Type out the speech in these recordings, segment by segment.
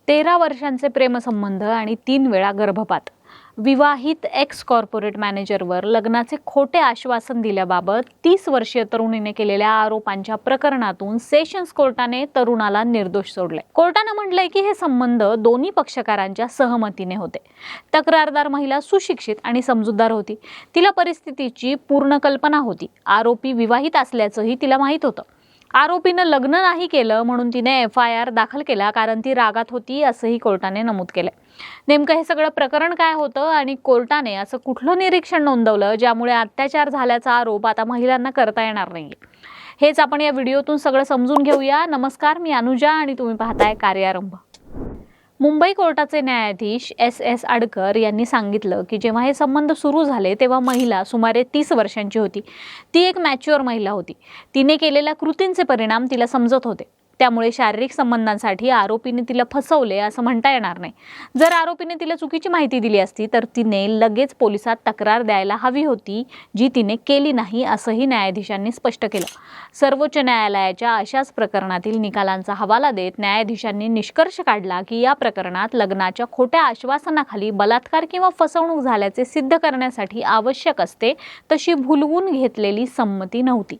13 वर्षांचे प्रेमसंबंध आणि 3 वेळा गर्भपात. विवाहित एक्स कॉर्पोरेट मॅनेजरवर लग्नाचे खोटे आश्वासन दिल्याबाबत 30 वर्षीय तरुणीने केलेल्या आरोपांच्या प्रकरणातून सेशन्स कोर्टाने तरुणाला निर्दोष सोडले. कोर्टाने म्हटलंय की हे संबंध दोन्ही पक्षकारांच्या सहमतीने होते. तक्रारदार महिला सुशिक्षित आणि समजूतदार होती. तिला परिस्थितीची पूर्ण कल्पना होती. आरोपी विवाहित असल्याचंही तिला माहीत होतं. आरोपीनं लग्न नाही केलं म्हणून तिने FIR दाखल केला कारण ती रागात होती असंही कोर्टाने नमूद केलं. नेमकं हे सगळं प्रकरण काय होतं आणि कोर्टाने असं कुठलं निरीक्षण नोंदवलं ज्यामुळे अत्याचार झाल्याचा आरोप आता महिलांना करता येणार नाहीये, हेच आपण या व्हिडिओतून सगळं समजून घेऊया. नमस्कार, मी अनुजा आणि तुम्ही पाहताय कार्यारंभ. मुंबई कोर्टाचे न्यायाधीश SS आडकर यांनी सांगितलं की जेव्हा हे संबंध सुरू झाले तेव्हा महिला सुमारे 30 वर्षांची होती. ती एक मॅच्युअर महिला होती. तिने केलेल्या कृतींचे परिणाम तिला समजत होते. त्यामुळे शारीरिक संबंधांसाठी आरोपीने तिला फसवले असं म्हणता येणार नाही. जर आरोपीने तिला चुकीची माहिती दिली असती तर तिने लगेच पोलिसात तक्रार द्यायला हवी होती, जी तिने केली नाही असंही न्यायाधीशांनी स्पष्ट केलं. सर्वोच्च न्यायालयाच्या अशाच प्रकरणातील निकालांचा हवाला देत न्यायाधीशांनी निष्कर्ष काढला की या प्रकरणात लग्नाच्या खोट्या आश्वासनाखाली बलात्कार किंवा फसवणूक झाल्याचे सिद्ध करण्यासाठी आवश्यक असते तशी भुलवून घेतलेली संमती नव्हती.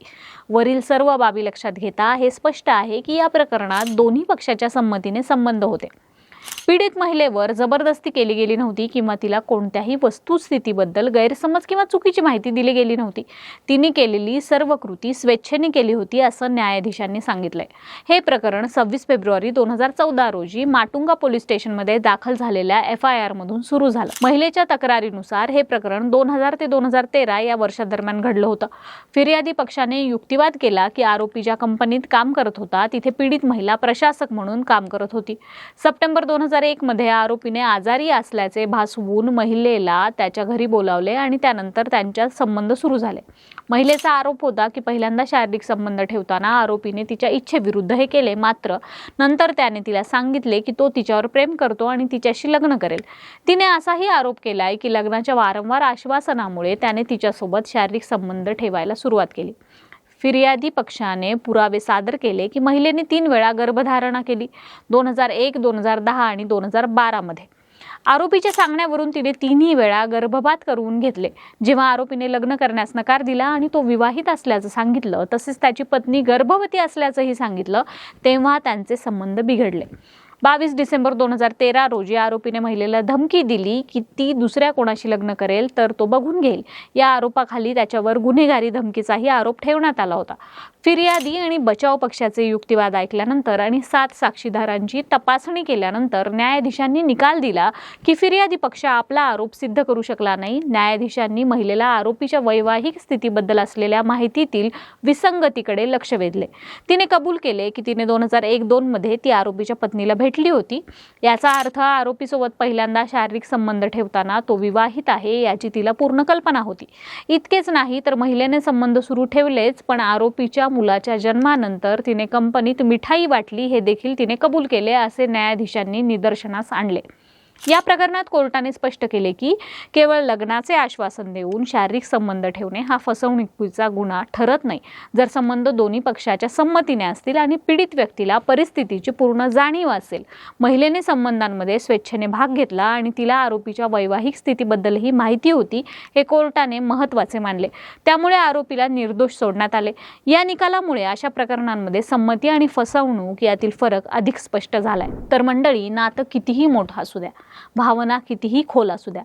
वरील सर्व बाबी लक्षात घेता हे स्पष्ट आहे की या प्रकरणात दोन्ही पक्षाच्या संमतीने संबंध होते. पीडित महिलेवर जबरदस्ती केली गेली नव्हती किंवा तिला कोणत्याही वस्तुस्थितीबद्दल गैरसमज किंवा चुकीची माहिती दिली गेली नव्हती. तिने केलेली सर्व कृती स्वेच्छेने केली होती असं न्यायाधीशांनी सांगितलंय. हे प्रकरण 26 फेब्रुवारी 2014 रोजी माटुंगा पोलीस स्टेशनमध्ये दाखल झालेल्या FIR मधून सुरू झालं. महिलेच्या तक्रारीनुसार हे प्रकरण 2000 ते 2013 या वर्षादरम्यान घडलं होतं. फिर्यादी पक्षाने युक्तिवाद केला की आरोपी ज्या कंपनीत काम करत होता तिथे पीडित महिला प्रशासक म्हणून काम करत होती. सप्टेंबर 2001 मध्ये आरोपीने आजारी असल्याचे भासवून महिलेला त्याच्या घरी बोलावले आणि त्यानंतर त्यांच्यात संबंध सुरू झाले. महिलेचा आरोप होता की पहिल्यांदा शारीरिक संबंध ठेवताना आरोपीने तिच्या इच्छेविरुद्ध हे केले, मात्र नंतर त्याने तिला सांगितले की तो तिच्यावर प्रेम करतो आणि तिच्याशी लग्न करेल. तिने असाही आरोप केलाय की लग्नाच्या वारंवार आश्वासनामुळे त्याने तिच्यासोबत शारीरिक संबंध ठेवायला सुरुवात केली. फिर्यादी पक्षाने पुरावे सादर केले की महिलेने 3 वेळा गर्भधारणा केली, 2001, 2010 आणि 2012 मध्ये. आरोपीच्या सांगण्यावरून तिने 3ही वेळा गर्भपात करून घेतले. जेव्हा आरोपीने लग्न करण्यास नकार दिला आणि तो विवाहित असल्याचं सांगितलं, तसेच त्याची पत्नी गर्भवती असल्याचंही सांगितलं, तेव्हा त्यांचे संबंध बिघडले. 22 डिसेंबर 2013 रोजी आरोपीने महिलेला धमकी दिली की ती दुसऱ्या कोणाशी लग्न करेल तर तो बघून घेईल. या आरोपाखाली त्याच्यावर गुन्हेगारी धमकीचाही आरोप ठेवण्यात आला होता. फिर्यादी आणि बचाव पक्षाचे युक्तिवाद ऐकल्यानंतर आणि 7 साक्षीदारांची तपासणी केल्यानंतर न्यायाधीशांनी निकाल दिला की फिर्यादी पक्ष आपला आरोप सिद्ध करू शकला नाही. न्यायाधीशांनी महिलेला आरोपीच्या वैवाहिक स्थितीबद्दल असलेल्या माहितीतील विसंगतीकडे लक्ष वेधले. तिने कबूल केले की तिने 2001-2 मध्ये ती आरोपीच्या पत्नीला भेटली होती. याचा अर्थ आरोपीसोबत पहिल्यांदा शारीरिक संबंध ठेवताना तो विवाहित आहे याची तिला पूर्ण कल्पना होती. इतकेच नाही तर महिलेने संबंध सुरू ठेवलेच, पण आरोपीच्या मुलाच्या जन्मानंतर तिने कंपनीत मिठाई वाटली हे देखील तिने कबूल केले असे न्यायाधीशांनी निदर्शनास आणले. या प्रकरणात कोर्टाने स्पष्ट केले की केवळ लग्नाचे आश्वासन देऊन शारीरिक संबंध ठेवणे हा फसवणुकीचा गुन्हा ठरत नाही. जर संबंध दोन्ही पक्षाच्या संमतीने असतील आणि पीडित व्यक्तीला परिस्थितीची पूर्ण जाणीव असेल. महिलेने संबंधांमध्ये स्वेच्छेने भाग घेतला आणि तिला आरोपीच्या वैवाहिक स्थितीबद्दलही माहिती होती, हे कोर्टाने महत्त्वाचे मानले. त्यामुळे आरोपीला निर्दोष सोडण्यात आले. या निकालामुळे अशा प्रकरणांमध्ये संमती आणि फसवणूक यातील फरक अधिक स्पष्ट झालाय. तर मंडळी, नातं कितीही मोठं असू द्या, भावना कितीही खोल असू द्या,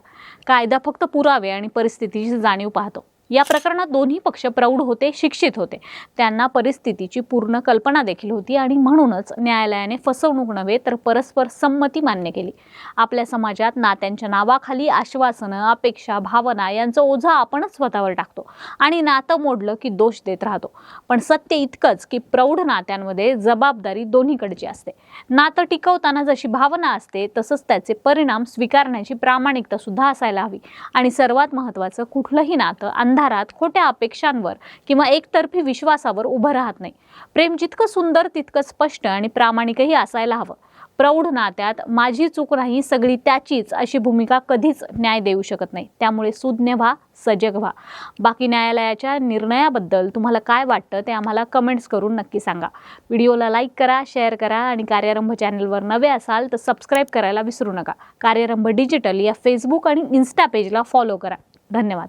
कायदा फक्त पुरावे आणि परिस्थितीची जाणीव पाहतो. या प्रकरणात दोन्ही पक्ष प्रौढ होते, शिक्षित होते. त्यांना परिस्थितीची पूर्ण कल्पना देखील होती आणि म्हणूनच न्यायालयाने फसवणूक नव्हे तर परस्पर संमती मान्य केली. आपल्या समाजात नात्यांच्या नावाखाली आश्वासनं, अपेक्षा, भावना यांचं ओझं आपणच स्वतःवर टाकतो आणि नातं मोडलं की दोष देत राहतो. पण सत्य इतकंच की प्रौढ नात्यांमध्ये जबाबदारी दोन्हीकडची असते. नातं टिकवताना जशी भावना असते तसंच त्याचे परिणाम स्वीकारण्याची प्रामाणिकता सुद्धा असायला हवी. आणि सर्वात महत्त्वाचं, कुठलंही नातं अंधारात खोट्या अपेक्षांवर किंवा एकतर्फी विश्वासावर उभं राहत नाही. प्रेम जितकं सुंदर तितकं स्पष्ट आणि प्रामाणिकही असायला हवं. प्रौढ नात्यात माझी चूक नाही सगळी त्याचीच अशी भूमिका कधीच न्याय देऊ शकत नाही. त्यामुळे सुज्ञ व्हा, सजग व्हा. बाकी न्यायालयाच्या निर्णयाबद्दल तुम्हाला काय वाटतं ते आम्हाला कमेंट्स करून नक्की सांगा. व्हिडिओला लाईक करा, शेअर करा आणि कार्यारंभ चॅनलवर नवे असाल तर सबस्क्राईब करायला विसरू नका. कार्यारंभ डिजिटल या फेसबुक आणि इन्स्टा पेजला फॉलो करा. धन्यवाद.